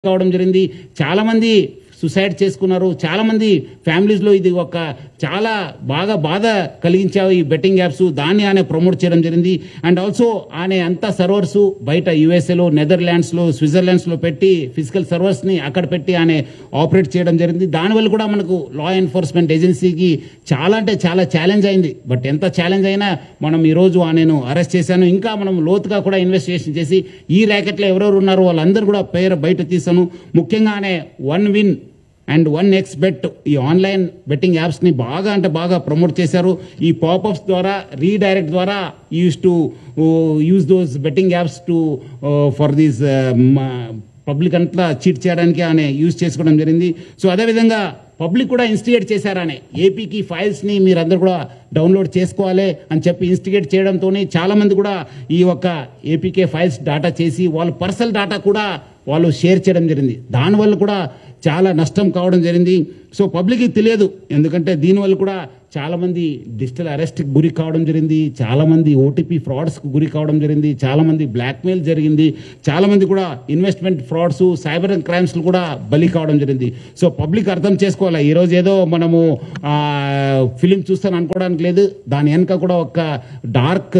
కావడం జరిగింది. చాలా మంది సుసైడ్ చేసుకున్నారు. చాలా మంది ఫ్యామిలీస్ లో ఇది ఒక చాలా బాగా బాధ కలిగించావు ఈ బెట్టింగ్ యాప్స్. దాన్ని ఆయన ప్రమోట్ చేయడం జరిగింది. అండ్ ఆల్సో ఆయన అంతా సర్వర్స్ బయట యుఎస్ఏలో, నెదర్లాండ్స్ లో, స్విట్జర్లాండ్స్ లో పెట్టి ఫిజికల్ సర్వర్స్ ని అక్కడ పెట్టి ఆయన ఆపరేట్ చేయడం జరిగింది. దానివల్ల కూడా మనకు లా ఎన్ఫోర్స్మెంట్ ఏజెన్సీకి చాలా అంటే చాలా ఛాలెంజ్ అయింది. బట్ ఎంత ఛాలెంజ్ అయినా మనం ఈ రోజు ఆయనను అరెస్ట్ చేశాను. ఇంకా మనం లోతుగా కూడా ఇన్వెస్టిగేషన్ చేసి ఈ ర్యాకెట్లో ఎవరెవరు ఉన్నారో వాళ్ళందరూ కూడా పేరు బయట తీసాను. ముఖ్యంగా ఆయన one win and one X bet ఈ ఆన్లైన్ బెట్టింగ్ యాప్స్ ని బాగా అంటే బాగా ప్రమోట్ చేశారు. ఈ పాపప్స్ ద్వారా, రీడైరెక్ట్ ద్వారా use those betting apps to for these public అంతా చీట్ చేయడానికి ఆయన యూజ్ చేసుకోవడం జరిగింది. సో అదేవిధంగా పబ్లిక్ కూడా ఇన్స్టిగేట్ చేశారనే ఏపీకి ఫైల్స్ ని మీరందరూ కూడా డౌన్లోడ్ చేసుకోవాలి అని చెప్పి ఇన్స్టిగేట్ చేయడంతో చాలా మంది కూడా ఈ యొక్క ఏపీకే ఫైల్స్ డాటా చేసి వాళ్ళ పర్సనల్ డాటా కూడా వాళ్ళు షేర్ చేయడం జరిగింది. దానివల్ల కూడా చాలా నష్టం కావడం జరిగింది. సో పబ్లిక్కి తెలియదు, ఎందుకంటే దీనివల్ల కూడా చాలా మంది డిజిటల్ అరెస్ట్కి గురి కావడం జరిగింది. చాలా మంది ఓటీపీ ఫ్రాడ్స్కి గురి కావడం జరిగింది. చాలా మంది బ్లాక్మెయిల్ జరిగింది. చాలా మంది కూడా ఇన్వెస్ట్మెంట్ ఫ్రాడ్స్, సైబర్ క్రైమ్స్ కూడా బలి కావడం జరిగింది. సో పబ్లిక్ అర్థం చేసుకోవాలి. ఈరోజు ఏదో మనము ఫిలిం చూస్తాను అనుకోవడానికి లేదు. దాని వెనక కూడా ఒక డార్క్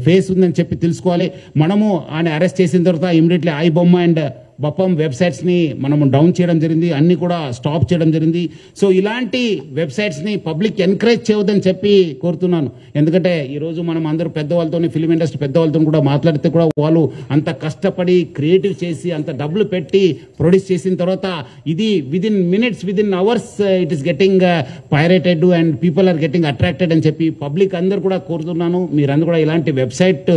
ఫేస్ ఉందని చెప్పి తెలుసుకోవాలి. మనము ఆయన అరెస్ట్ చేసిన తర్వాత ఇమీడియట్లీ ఐబొమ్మ అండ్ బపం వెబ్సైట్స్ ని మనం డౌన్ చేయడం జరిగింది. అన్ని కూడా స్టాప్ చేయడం జరిగింది. సో ఇలాంటి వెబ్సైట్స్ ని పబ్లిక్ ఎంకరేజ్ చేయవద్దని చెప్పి కోరుతున్నాను. ఎందుకంటే ఈ రోజు మనం అందరూ పెద్దవాళ్ళతో, ఫిలిం ఇండస్ట్రీ పెద్దవాళ్ళతో కూడా మాట్లాడితే కూడా వాళ్ళు అంత కష్టపడి క్రియేటివ్ చేసి అంత డబ్బులు పెట్టి ప్రొడ్యూస్ చేసిన తర్వాత ఇది within minutes, within hours it is getting pirated and people are getting attracted అని చెప్పి పబ్లిక్ అందరూ కూడా కోరుతున్నాను. మీరందరూ కూడా ఇలాంటి వెబ్సైట్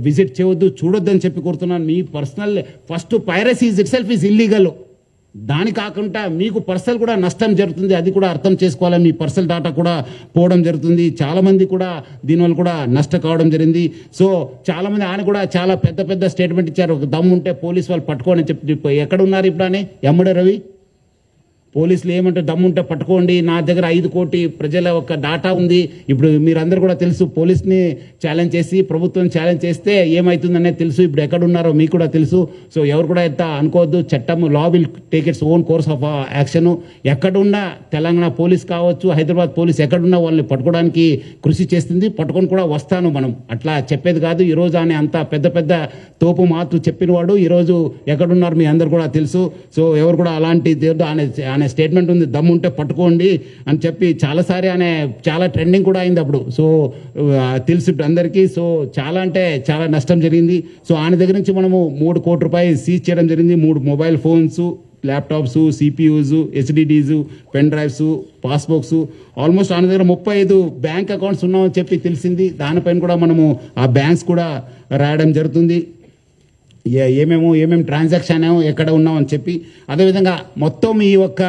విజిట్ చేయవద్దు, చూడొద్దు అని చెప్పి కోరుతున్నాను. మీ personal first piracy itself is illegal. దాని కాకుండా మీకు పర్సనల్ కూడా నష్టం జరుగుతుంది. అది కూడా అర్థం చేసుకోవాలి. మీ పర్సనల్ డేటా కూడా పోవడం జరుగుతుంది. చాలా మంది కూడా దీనివల్ల కూడా నష్టం కావడం జరిగింది. సో చాలా మంది ఆయన కూడా చాలా పెద్ద పెద్ద స్టేట్మెంట్ ఇచ్చారు. ఒక దమ్ము ఉంటే పోలీసు వాళ్ళు పట్టుకోని చెప్పి ఎక్కడ ఉన్నారు ఇప్పుడు అని ఎమ్మడే రవి? పోలీసులు ఏమంటే దమ్ముంటే పట్టుకోండి, నా దగ్గర 5 కోటి ప్రజల ఒక డాటా ఉంది. ఇప్పుడు మీరందరూ కూడా తెలుసు, పోలీస్ని ఛాలెంజ్ చేసి ప్రభుత్వం ఛాలెంజ్ చేస్తే ఏమవుతుందనేది తెలుసు. ఇప్పుడు ఎక్కడున్నారో మీకు కూడా తెలుసు. సో ఎవరు కూడా ఎంత అనుకోవద్దు. చట్టం law will take its own course of action. ఎక్కడున్నా తెలంగాణ పోలీస్ కావచ్చు, హైదరాబాద్ పోలీస్ ఎక్కడున్నా వాళ్ళని పట్టుకోవడానికి కృషి చేస్తుంది. పట్టుకొని కూడా వస్తాను. మనం అట్లా చెప్పేది కాదు. ఈరోజు ఆయన అంత పెద్ద పెద్ద తోపు మాటలు చెప్పినవాడు. ఈరోజు ఎక్కడున్నారు మీ అందరు కూడా తెలుసు. సో ఎవరు కూడా అలాంటి ఆయన స్టేట్మెంట్ ఉంది, దమ్ముంటే పట్టుకోండి అని చెప్పి చాలాసారి ఆయన చాలా ట్రెండింగ్ కూడా అయింది అప్పుడు. సో తెలుసు ఇప్పుడు అందరికీ. సో చాలా అంటే చాలా నష్టం జరిగింది. సో ఆయన దగ్గర నుంచి మనము 3 కోట్ల రూపాయలు సీజ్ చేయడం జరిగింది. 3 mobile phones, laptops, CPUs, HDDs, pen drives, passbooks, almost ఆయన దగ్గర 35 బ్యాంక్ అకౌంట్స్ ఉన్నామని చెప్పి తెలిసింది. దానిపైన కూడా మనము ఆ బ్యాంక్స్ కూడా రాయడం జరుగుతుంది. ఏమేమి ట్రాన్సాక్షన్ ఎక్కడ ఉన్నామని చెప్పి. అదేవిధంగా మొత్తం ఈ యొక్క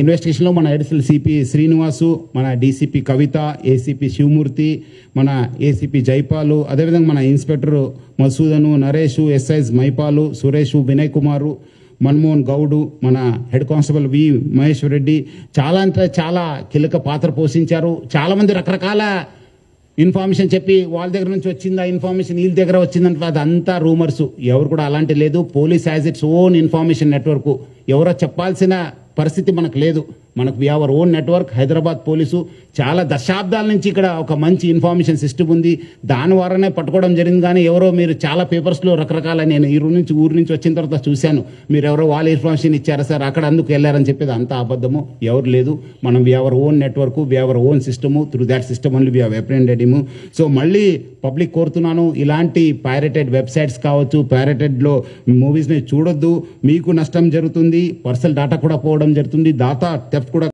ఇన్వెస్టిగేషన్లో మన అడిషనల్ సిపి శ్రీనివాసు, మన డీసీపీ కవిత, ఏసీపీ శివమూర్తి, మన ఏసీపీ జైపాలు, అదేవిధంగా మన ఇన్స్పెక్టర్ మసూదను, నరేష్, ఎస్ఐస్ మైపాలు, సురేష్, వినయ్ కుమారు, మన్మోహన్ గౌడు, మన హెడ్ కానిస్టేబుల్ వి మహేశ్వర్ రెడ్డి చాలా అంటే చాలా కీలక పాత్ర పోషించారు. చాలా మంది రకరకాల ఇన్ఫర్మేషన్ చెప్పి వాళ్ళ దగ్గర నుంచి వచ్చింది, ఆ ఇన్ఫర్మేషన్ వీళ్ళ దగ్గర వచ్చిందంటే అదంతా రూమర్స్. ఎవరు కూడా అలాంటి లేదు. Police has its own information network. ఎవరో చెప్పాల్సిన పరిస్థితి మనకు లేదు. మనకు we our own network. Hyderabad police చాలా దశాబ్దాల నుంచి ఇక్కడ ఒక మంచి ఇన్ఫర్మేషన్ సిస్టమ్ ఉంది. దాని ద్వారానే పట్టుకోవడం జరిగింది. కానీ ఎవరో మీరు చాలా పేపర్స్లో రకరకాల, నేను ఊరు నుంచి వచ్చిన తర్వాత చూశాను, మీరు ఎవరో వాళ్ళ ఇన్ఫర్మేషన్ ఇచ్చారా సార్, అక్కడ అందుకు వెళ్ళారని చెప్పేది అంతా అబద్ధము. ఎవరు లేదు. మనం we our own network, we our own system. Through that system only we have apprehended. So మళ్ళీ పబ్లిక్ కోరుతున్నాను, ఇలాంటి పైరేటెడ్ వెబ్సైట్స్ కావచ్చు, పైరేటెడ్లో మూవీస్ని చూడొద్దు. మీకు నష్టం జరుగుతుంది. పర్సనల్ డాటా కూడా పోవడం జరుగుతుంది. డాటా థెఫ్ట్ కూడా